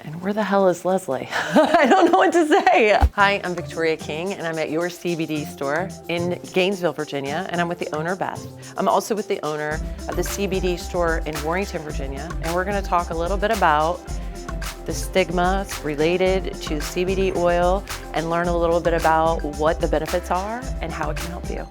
And where the hell is Leslie? I don't know what to say. Hi, I'm Victoria King, and I'm at Your CBD Store in Gainesville, Virginia, and I'm with the owner, Beth. I'm also with the owner of the CBD Store in Warrenton, Virginia, and we're gonna talk a little bit about the stigma related to CBD oil and learn a little bit about what the benefits are and how it can help you.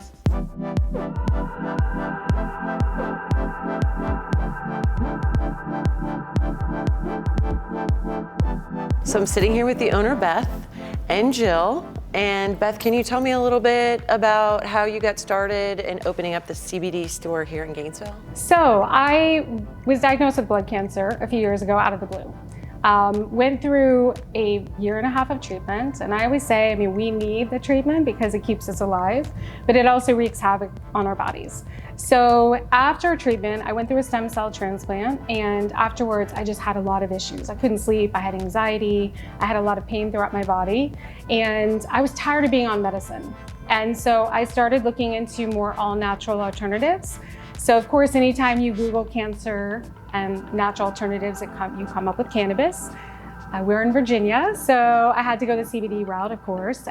So I'm sitting here with the owner, Beth, and Jill. And Beth, can you tell me a little bit about how you got started in opening up the CBD store here in Gainesville? So I was diagnosed with blood cancer a few years ago out of the blue. Went through a 1.5 years of treatment, and I always say, we need the treatment because it keeps us alive, but it also wreaks havoc on our bodies. So after treatment, I went through a stem cell transplant, and afterwards I just had a lot of issues. I couldn't sleep, I had anxiety, I had a lot of pain throughout my body, and I was tired of being on medicine. And so I started looking into more all-natural alternatives. So of course, anytime you Google cancer and natural alternatives, you come up with cannabis. We're in Virginia, so I had to go the CBD route, of course.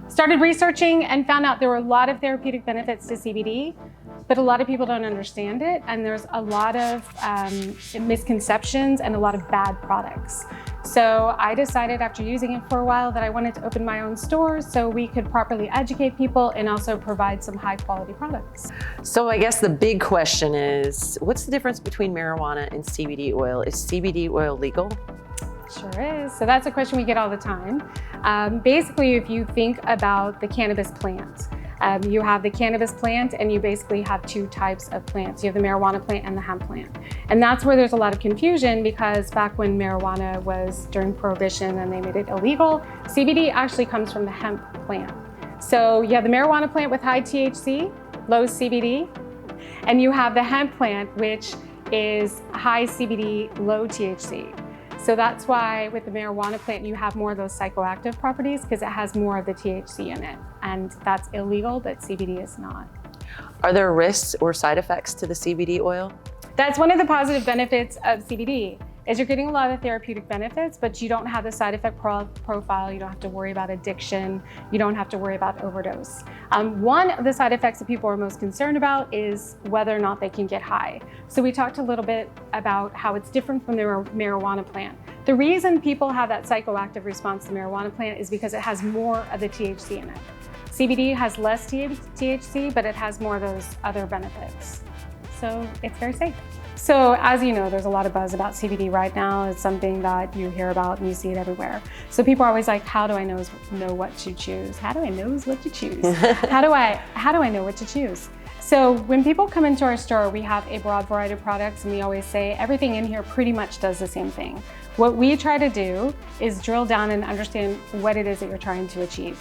Started researching and found out there were a lot of therapeutic benefits to CBD, but a lot of people don't understand it, and there's a lot of misconceptions and a lot of bad products. So I decided after using it for a while that I wanted to open my own store so we could properly educate people and also provide some high quality products. So I guess the big question is, what's the difference between marijuana and CBD oil? Is CBD oil legal? Sure is. So that's a question we get all the time. Basically, if you think about the cannabis plant, you have the cannabis plant and you basically have two types of plants. You have the marijuana plant and the hemp plant. And that's where there's a lot of confusion because back when marijuana was during Prohibition and they made it illegal, CBD actually comes from the hemp plant. So you have the marijuana plant with high THC, low CBD, and you have the hemp plant, which is high CBD, low THC. So that's why with the marijuana plant, you have more of those psychoactive properties because it has more of the THC in it. And that's illegal, but CBD is not. Are there risks or side effects to the CBD oil? That's one of the positive benefits of CBD, is you're getting a lot of therapeutic benefits, but you don't have the side effect profile. You don't have to worry about addiction. You don't have to worry about overdose. One of the side effects that people are most concerned about is whether or not they can get high. So we talked a little bit about how it's different from the marijuana plant. The reason people have that psychoactive response to the marijuana plant is because it has more of the THC in it. CBD has less THC, but it has more of those other benefits. So it's very safe. So as you know, there's a lot of buzz about CBD right now. It's something that you hear about and you see it everywhere. So people are always like, how do I know what to choose? How do I know what to choose? How do I know what to choose? So when people come into our store, we have a broad variety of products, and we always say everything in here pretty much does the same thing. What we try to do is drill down and understand what it is that you're trying to achieve.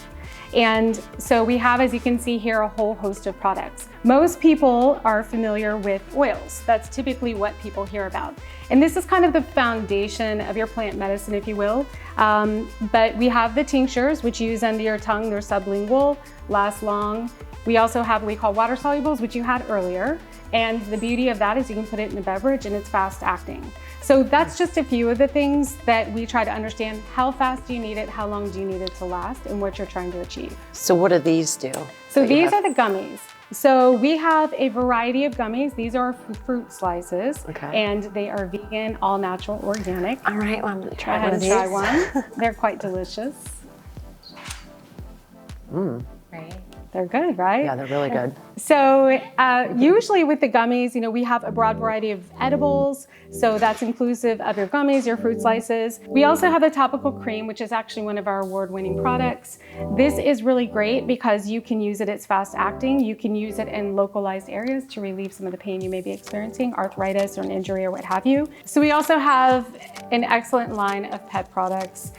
And so we have, as you can see here, a whole host of products. Most people are familiar with oils. That's typically what people hear about. And this is kind of the foundation of your plant medicine, if you will. But we have the tinctures, which you use under your tongue. They're sublingual, last long. We also have what we call water solubles, which you had earlier. And the beauty of that is you can put it in a beverage and it's fast acting. So that's just a few of the things that we try to understand. How fast do you need it? How long do you need it to last? And what you're trying to achieve. So what do these do? So these are the gummies. So we have a variety of gummies. These are fruit slices, and they are vegan, all natural, organic. All right, well, I'm gonna try one of these. Try one. They're quite delicious. Right. They're good, right? Yeah, they're really good. So usually with the gummies, we have a broad variety of edibles. So that's inclusive of your gummies, your fruit slices. We also have the Topical Cream, which is actually one of our award-winning products. This is really great because you can use it, it's fast acting. You can use it in localized areas to relieve some of the pain you may be experiencing, arthritis or an injury or what have you. So we also have an excellent line of pet products.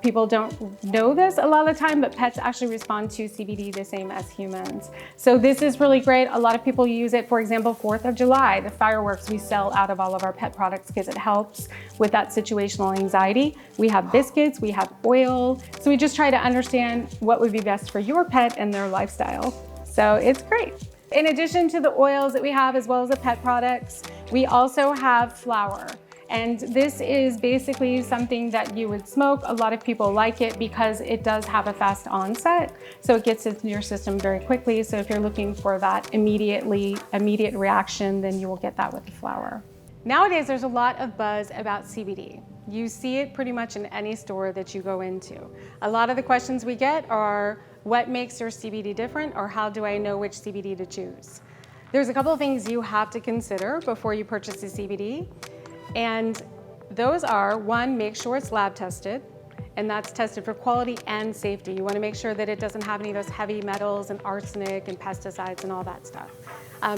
People don't know this a lot of the time, but pets actually respond to CBD the same as humans. So this is really great. A lot of people use it, for example, 4th of July, the fireworks we sell out of all of our pet products because it helps with that situational anxiety. We have biscuits, we have oil. So we just try to understand what would be best for your pet and their lifestyle. So it's great. In addition to the oils that we have, as well as the pet products, we also have flour. And this is basically something that you would smoke. A lot of people like it because it does have a fast onset. So it gets into your system very quickly. So if you're looking for that immediate reaction, then you will get that with the flower. Nowadays, there's a lot of buzz about CBD. You see it pretty much in any store that you go into. A lot of the questions we get are, what makes your CBD different, or how do I know which CBD to choose? There's a couple of things you have to consider before you purchase the CBD. And those are, one, make sure it's lab tested, and that's tested for quality and safety. You want to make sure that it doesn't have any of those heavy metals and arsenic and pesticides and all that stuff.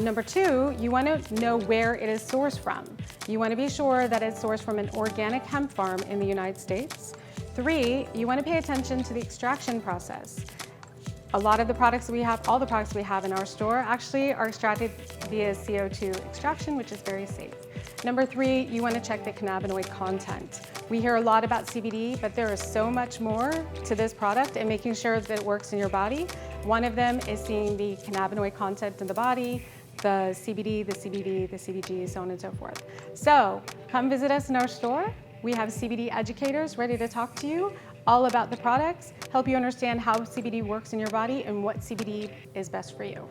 Number two, you want to know where it is sourced from. You want to be sure that it's sourced from an organic hemp farm in the United States. Three, you want to pay attention to the extraction process. A lot of the products we have, all the products we have in our store actually are extracted via CO2 extraction, which is very safe. Number three, you want to check the cannabinoid content. We hear a lot about CBD, but there is so much more to this product and making sure that it works in your body. One of them is seeing the cannabinoid content in the body, the CBD, the CBD, the CBG, so on and so forth. So come visit us in our store. We have CBD educators ready to talk to you all about the products, help you understand how CBD works in your body and what CBD is best for you.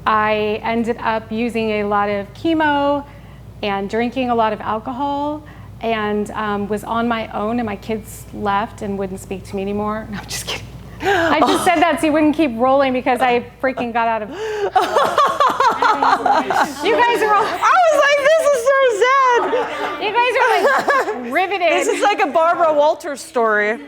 I ended up using a lot of chemo and drinking a lot of alcohol, and was on my own, and my kids left and wouldn't speak to me anymore. No, I'm just kidding. I just said that so you wouldn't keep rolling because I freaking got out of You guys are all I was like, this is so sad. You guys are like riveted. This is like a Barbara Walters story.